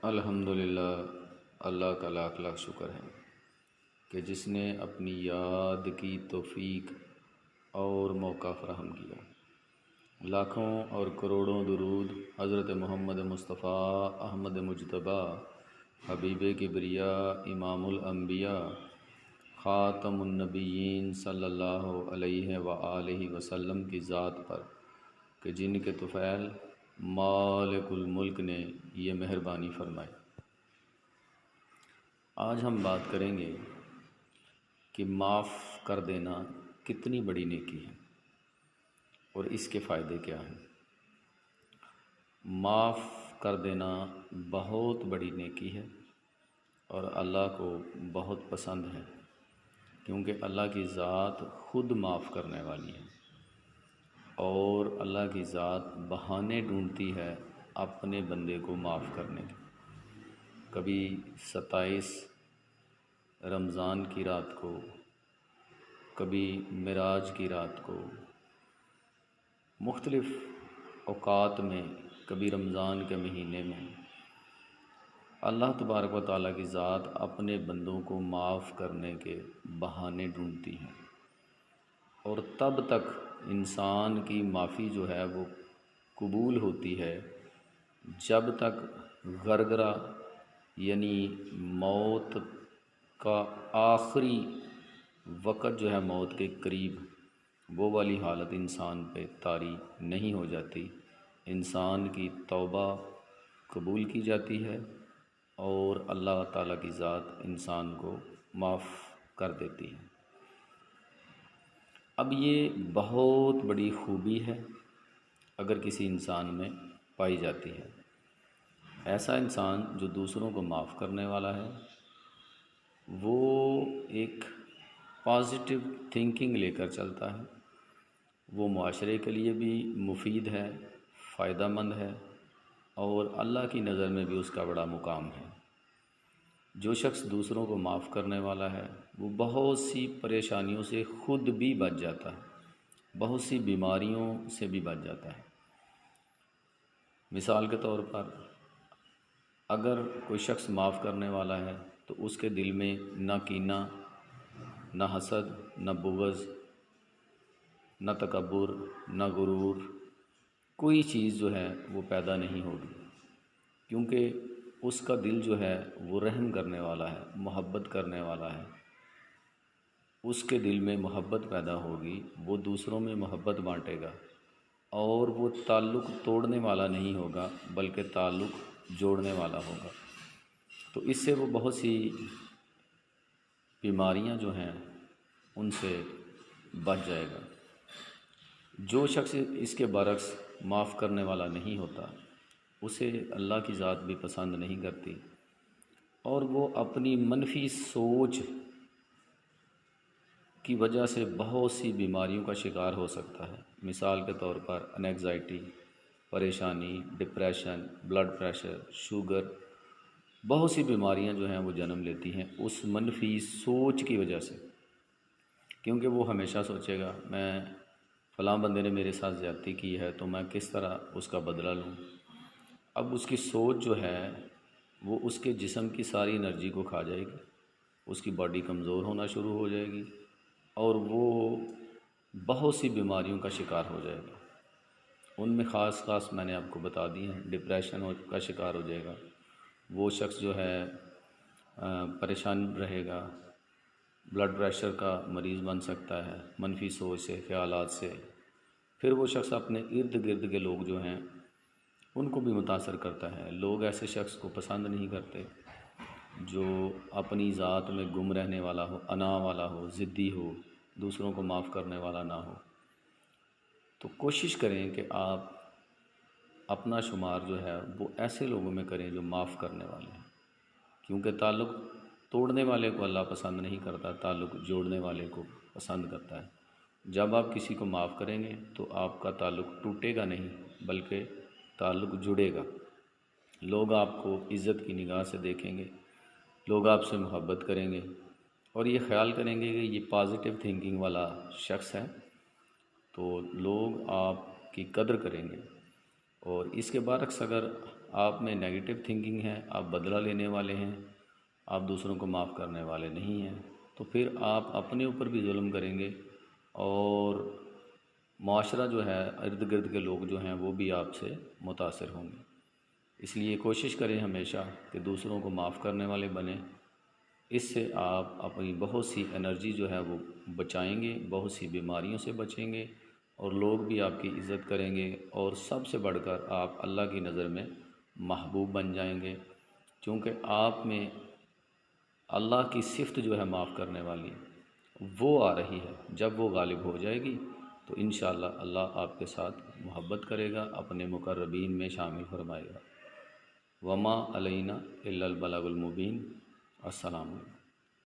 الحمدللہ، اللہ کا لاکھ لاکھ شکر ہے کہ جس نے اپنی یاد کی توفیق اور موقع فراہم کیا۔ لاکھوں اور کروڑوں درود حضرت محمد مصطفیٰ احمد مجتبیٰ حبیب کبریاء امام الانبیاء خاتم النبیین صلی اللہ علیہ وآلہ وسلم کی ذات پر کہ جن کے طفیل مالک الملک نے یہ مہربانی فرمائی۔ آج ہم بات کریں گے کہ معاف کر دینا کتنی بڑی نیکی ہے اور اس کے فائدے کیا ہیں۔ معاف کر دینا بہت بڑی نیکی ہے اور اللہ کو بہت پسند ہے، کیونکہ اللہ کی ذات خود معاف کرنے والی ہے اور اللہ کی ذات بہانے ڈھونڈتی ہے اپنے بندے کو معاف کرنے کے۔ کبھی 27 رمضان کی رات کو، کبھی معراج کی رات کو، مختلف اوقات میں، کبھی رمضان کے مہینے میں اللہ تبارک و تعالیٰ کی ذات اپنے بندوں کو معاف کرنے کے بہانے ڈھونڈتی ہے، اور تب تک انسان کی معافی جو ہے وہ قبول ہوتی ہے جب تک غرغرہ یعنی موت کا آخری وقت جو ہے موت کے قریب، وہ والی حالت انسان پہ طاری نہیں ہو جاتی۔ انسان کی توبہ قبول کی جاتی ہے اور اللہ تعالیٰ کی ذات انسان کو معاف کر دیتی ہے۔ اب یہ بہت بڑی خوبی ہے اگر کسی انسان میں پائی جاتی ہے۔ ایسا انسان جو دوسروں کو معاف کرنے والا ہے، وہ ایک پازیٹیو تھنکنگ لے کر چلتا ہے، وہ معاشرے کے لیے بھی مفید ہے، فائدہ مند ہے، اور اللہ کی نظر میں بھی اس کا بڑا مقام ہے۔ جو شخص دوسروں کو معاف کرنے والا ہے وہ بہت سی پریشانیوں سے خود بھی بچ جاتا ہے، بہت سی بیماریوں سے بھی بچ جاتا ہے۔ مثال کے طور پر اگر کوئی شخص معاف کرنے والا ہے تو اس کے دل میں نہ کینہ، نہ حسد، نہ بغض، نہ تکبر، نہ غرور، کوئی چیز جو ہے وہ پیدا نہیں ہوگی، کیونکہ اس کا دل جو ہے وہ رحم کرنے والا ہے، محبت کرنے والا ہے۔ اس کے دل میں محبت پیدا ہوگی، وہ دوسروں میں محبت بانٹے گا اور وہ تعلق توڑنے والا نہیں ہوگا بلکہ تعلق جوڑنے والا ہوگا۔ تو اس سے وہ بہت سی بیماریاں جو ہیں ان سے بچ جائے گا۔ جو شخص اس کے برعکس معاف کرنے والا نہیں ہوتا، اسے اللہ کی ذات بھی پسند نہیں کرتی اور وہ اپنی منفی سوچ کی وجہ سے بہت سی بیماریوں کا شکار ہو سکتا ہے۔ مثال کے طور پر انگزائٹی، پریشانی، ڈپریشن، بلڈ پریشر، شوگر، بہت سی بیماریاں جو ہیں وہ جنم لیتی ہیں اس منفی سوچ کی وجہ سے، کیونکہ وہ ہمیشہ سوچے گا میں فلاں بندے نے میرے ساتھ زیادتی کی ہے تو میں کس طرح اس کا بدلہ لوں۔ اب اس کی سوچ جو ہے وہ اس کے جسم کی ساری انرجی کو کھا جائے گی، اس کی باڈی کمزور ہونا شروع ہو جائے گی اور وہ بہت سی بیماریوں کا شکار ہو جائے گا۔ ان میں خاص میں نے آپ کو بتا دی ہیں۔ ڈپریشن کا شکار ہو جائے گا، وہ شخص جو ہے پریشان رہے گا، بلڈ پریشر کا مریض بن سکتا ہے منفی سوچ سے، خیالات سے۔ پھر وہ شخص اپنے ارد گرد کے لوگ جو ہیں ان کو بھی متاثر کرتا ہے۔ لوگ ایسے شخص کو پسند نہیں کرتے جو اپنی ذات میں گم رہنے والا ہو، انا والا ہو، ضدی ہو، دوسروں کو معاف کرنے والا نہ ہو۔ تو کوشش کریں کہ آپ اپنا شمار جو ہے وہ ایسے لوگوں میں کریں جو معاف کرنے والے ہیں، کیونکہ تعلق توڑنے والے کو اللہ پسند نہیں کرتا، تعلق جوڑنے والے کو پسند کرتا ہے۔ جب آپ کسی کو معاف کریں گے تو آپ کا تعلق ٹوٹے گا نہیں بلکہ تعلق جڑے گا۔ لوگ آپ کو عزت کی نگاہ سے دیکھیں گے، لوگ آپ سے محبت کریں گے اور یہ خیال کریں گے کہ یہ پازیٹیو تھنکنگ والا شخص ہے، تو لوگ آپ کی قدر کریں گے۔ اور اس کے برعکس اگر آپ میں نیگیٹو تھنکنگ ہے، آپ بدلہ لینے والے ہیں، آپ دوسروں کو معاف کرنے والے نہیں ہیں، تو پھر آپ اپنے اوپر بھی ظلم کریں گے، اور معاشرہ جو ہے، ارد گرد کے لوگ جو ہیں وہ بھی آپ سے متاثر ہوں گے۔ اس لیے کوشش کریں ہمیشہ کہ دوسروں کو معاف کرنے والے بنیں۔ اس سے آپ اپنی بہت سی انرجی جو ہے وہ بچائیں گے، بہت سی بیماریوں سے بچیں گے، اور لوگ بھی آپ کی عزت کریں گے، اور سب سے بڑھ کر آپ اللہ کی نظر میں محبوب بن جائیں گے، چونکہ آپ میں اللہ کی صفت جو ہے معاف کرنے والی وہ آ رہی ہے۔ جب وہ غالب ہو جائے گی تو انشاءاللہ اللہ آپ کے ساتھ محبت کرے گا، اپنے مقربین میں شامل فرمائے گا۔ وما علینا الا البلاغ المبین۔ السلام علیکم۔